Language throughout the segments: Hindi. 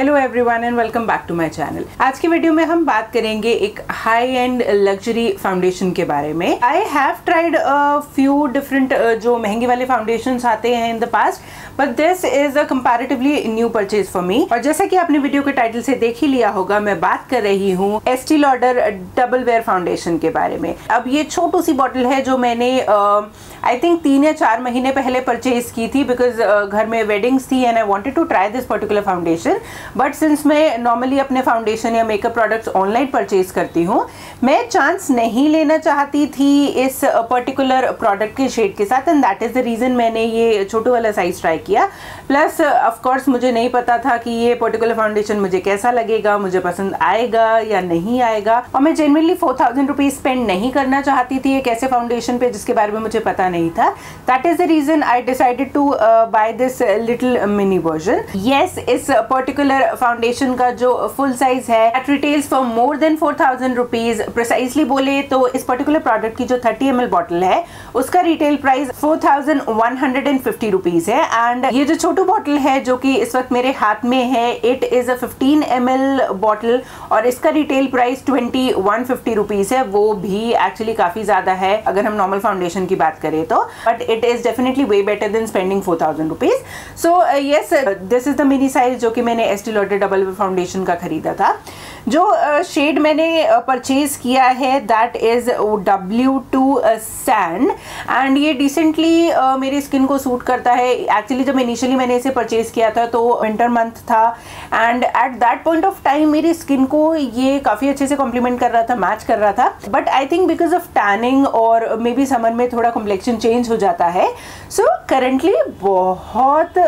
Hello everyone and welcome back to my channel. आज की वीडियो में हम बात करेंगे एक हाई एंड लग्जरी फाउंडेशन के बारे में। I have tried few different जो महंगे वाले फाउंडेशंस आते हैं in the past, but this is a comparatively new purchase for me. और जैसा कि आपने वीडियो के टाइटल से देख ही लिया होगा, मैं बात कर रही हूँ Estee Lauder double wear foundation के बारे में। अब ये छोटू सी बॉटल है जो मैंने आई थिंक 3 या 4 महीने पहले परचेज की थी, बिकॉज घर में वेडिंग्स थी and I wanted to try this particular foundation. But since मैं नॉर्मली अपने फाउंडेशन या मेकअप प्रोडक्ट्स ऑनलाइन परचेज करती हूँ, मैं चांस नहीं लेना चाहती थी इस पर्टिकुलर प्रोडक्ट के शेड के साथ, and that is the reason मैंने ये छोटू वाला साइज ट्राई किया। प्लस ऑफ कोर्स मुझे नहीं पता था कि ये पर्टिकुलर फाउंडेशन मुझे कैसा लगेगा, मुझे पसंद आएगा या नहीं आएगा, और मैं जनरली 4000 रुपीज स्पेंड नहीं करना चाहती थी एक ऐसे फाउंडेशन पे जिसके बारे में मुझे पता नहीं था। That is the reason I decided to buy this little mini version. Yes, इस पर्टिकुलर फाउंडेशन का जो फुल साइज है at retails for more than 4000 rupees. Precisely बोले तो इस पर्टिकुलर प्रोडक्ट की जो 30 ml बॉटल है उसका रिटेल प्राइस 4150 रुपीज है, एंड ये जो छोटू बॉटल है जो कि इस वक्त मेरे हाथ में है, it is a 15 ml bottle और इसका रिटेल प्राइस 2150 रुपीज है। वो भी एक्चुअली काफी ज्यादा है अगर हम नॉर्मल फाउंडेशन की बात करें तो, but it is definitely way better than spending 4000 rupees. So yes, this is the mini size जो कि मैंने Estee Lauder double wear foundation का खरीदा था। जो शेड मैंने परचेज किया है that is W2 sand, and ये डिसेंटली मेरी स्किन को सूट करता है। एक्चुअली जब इनिशियली मैंने इसे परचेज किया था तो विंटर मंथ था, and at that point of time मेरी स्किन को ये काफ़ी अच्छे से कॉम्प्लीमेंट कर रहा था, मैच कर रहा था। But I think because of tanning और मे बी समर में थोड़ा कॉम्प्लेक्शन चेंज हो जाता है। सो करेंटली बहुत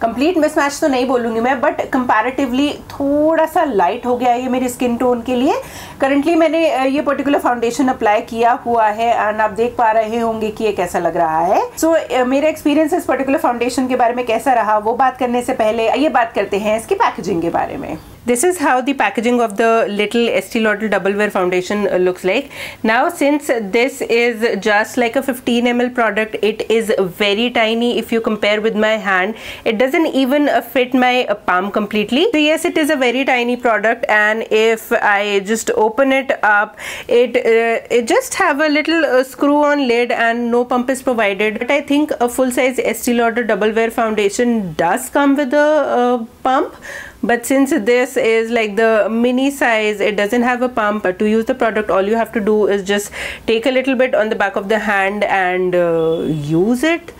कंप्लीट मिसमैच तो नहीं बोलूँगी मैं, बट कंपैरेटिवली थोड़ा सा लाइट हो गया है ये मेरी स्किन टोन के लिए। करंटली मैंने ये पर्टिकुलर फाउंडेशन अप्लाई किया हुआ है एंड आप देख पा रहे होंगे कि ये कैसा लग रहा है। सो मेरा एक्सपीरियंस इस पर्टिकुलर फाउंडेशन के बारे में कैसा रहा वो बात करने से पहले ये बात करते हैं इसकी पैकेजिंग के बारे में। This is how the packaging of the little Estee Lauder Double Wear Foundation looks like. Now, since this is just like a 15 ml product, it is very tiny if you compare with my hand. It doesn't even fit my palm completely. So yes, it is a very tiny product, and if I just open it up, it just have a little screw-on lid and no pump is provided. But I think a full-size Estee Lauder Double Wear Foundation does come with a pump. But since this is like the mini size, it doesn't have a pump. To use the product, all you have to do is just take a little bit on the back of the hand and use it,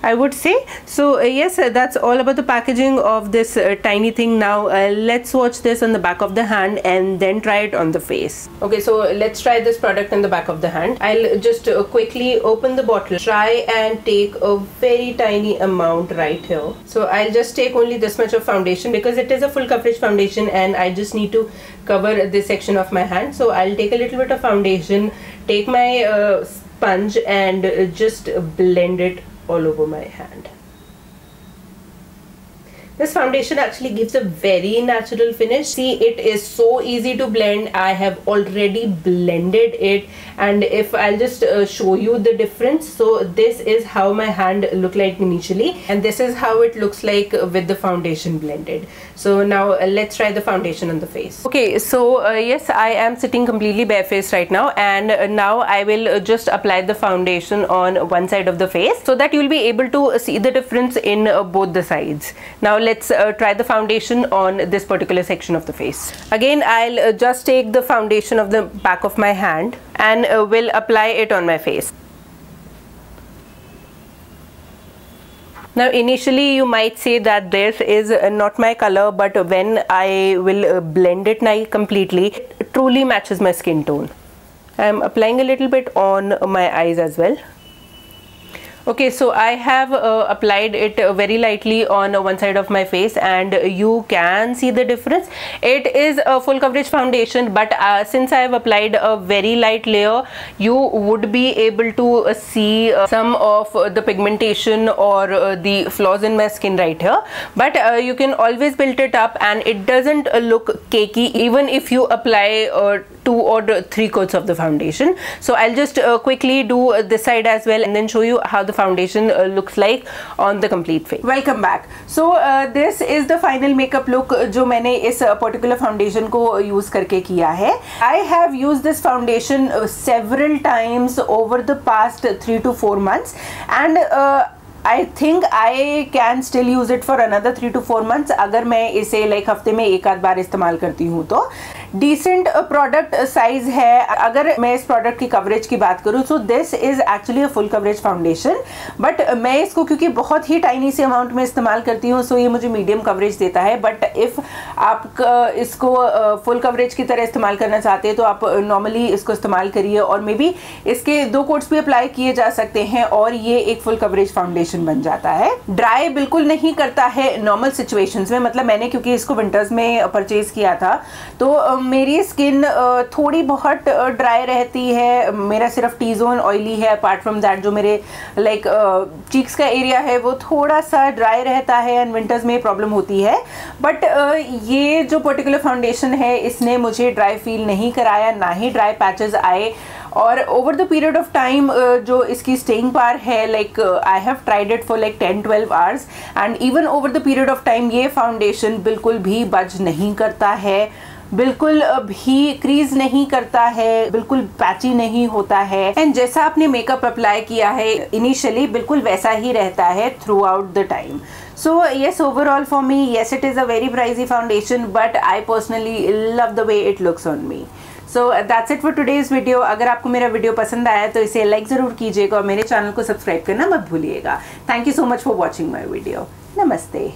I would say. So yes, that's all about the packaging of this tiny thing. Now let's watch this on the back of the hand and then try it on the face. Okay, so let's try this product on the back of the hand. I'll just quickly open the bottle, try and take a very tiny amount right here. So I'll just take only this much of foundation because it is a full coverage foundation and I just need to cover this section of my hand. So I'll take a little bit of foundation, take my sponge and just blend it all over my hand. This foundation actually gives a very natural finish. See, it is so easy to blend. I have already blended it, and if I'll just show you the difference. So this is how my hand looked like initially, and this is how it looks like with the foundation blended. So now let's try the foundation on the face. Okay, so yes, I am sitting completely barefaced right now, and now I will just apply the foundation on one side of the face so that you'll be able to see the difference in both the sides. Now let's try the foundation on this particular section of the face. Again, I'll just take the foundation of the back of my hand and will apply it on my face. Now initially you might say that this is not my color, but when I will blend it now completely, it truly matches my skin tone. I am applying a little bit on my eyes as well. Okay, so I have applied it very lightly on one side of my face and you can see the difference. It is a full coverage foundation, but since I have applied a very light layer, you would be able to see some of the pigmentation or the flaws in my skin right here. But you can always build it up and it doesn't look cakey even if you apply 2 or 3 coats of the foundation. So I'll just quickly do this side as well and then show you how the foundation looks like on the complete face. Welcome back. So this is the final makeup look जो मैंने इस particular foundation को use करके किया है. I have used this foundation several times over the past 3 to 4 months and I think I can still use it for another 3 to 4 months अगर मैं इसे like हफ्ते में एक आध बार इस्तेमाल करती हूँ तो. डिसेंट प्रोडक्ट साइज है. अगर मैं इस प्रोडक्ट की कवरेज की बात करूँ तो this is actually a full coverage foundation, but मैं इसको क्योंकि बहुत ही टाइनी से अमाउंट में इस्तेमाल करती हूँ सो ये मुझे मीडियम कवरेज देता है. बट इफ़ आप इसको फुल कवरेज की तरह इस्तेमाल करना चाहते हैं तो आप नॉर्मली इसको इस्तेमाल करिए और मे बी इसके 2 कोट्स भी अप्लाई किए जा सकते हैं और ये एक फुल कवरेज फाउंडेशन बन जाता है. ड्राई बिल्कुल नहीं करता है नॉर्मल सिचुएशंस में. मतलब मैंने क्योंकि इसको विंटर्स में परचेज किया था तो मेरी स्किन थोड़ी बहुत ड्राई रहती है. मेरा सिर्फ टी जोन ऑयली है. अपार्ट फ्रॉम दैट जो मेरे लाइक चीक्स का एरिया है वो थोड़ा सा ड्राई रहता है एंड विंटर्स में प्रॉब्लम होती है. बट ये जो पर्टिकुलर फाउंडेशन है इसने मुझे ड्राई फील नहीं कराया, ना ही ड्राई पैचेस आए. और over the period of time जो इसकी स्टेइंग पावर है like I have tried it for like 10-12 hours and even over the period of time ये फाउंडेशन बिल्कुल भी बज नहीं करता है, बिल्कुल भी क्रीज नहीं करता है, बिल्कुल पैची नहीं होता है. एंड जैसा आपने मेकअप अप्लाई किया है इनिशियली बिल्कुल वैसा ही रहता है through out the time. So yes, overall for me, yes it is a very pricey foundation but I personally love the way it looks on me. So that's it for today's video. अगर आपको मेरा वीडियो पसंद आया तो इसे लाइक ज़रूर कीजिएगा और मेरे चैनल को सब्सक्राइब करना मत भूलिएगा. Thank you so much for watching my video. नमस्ते.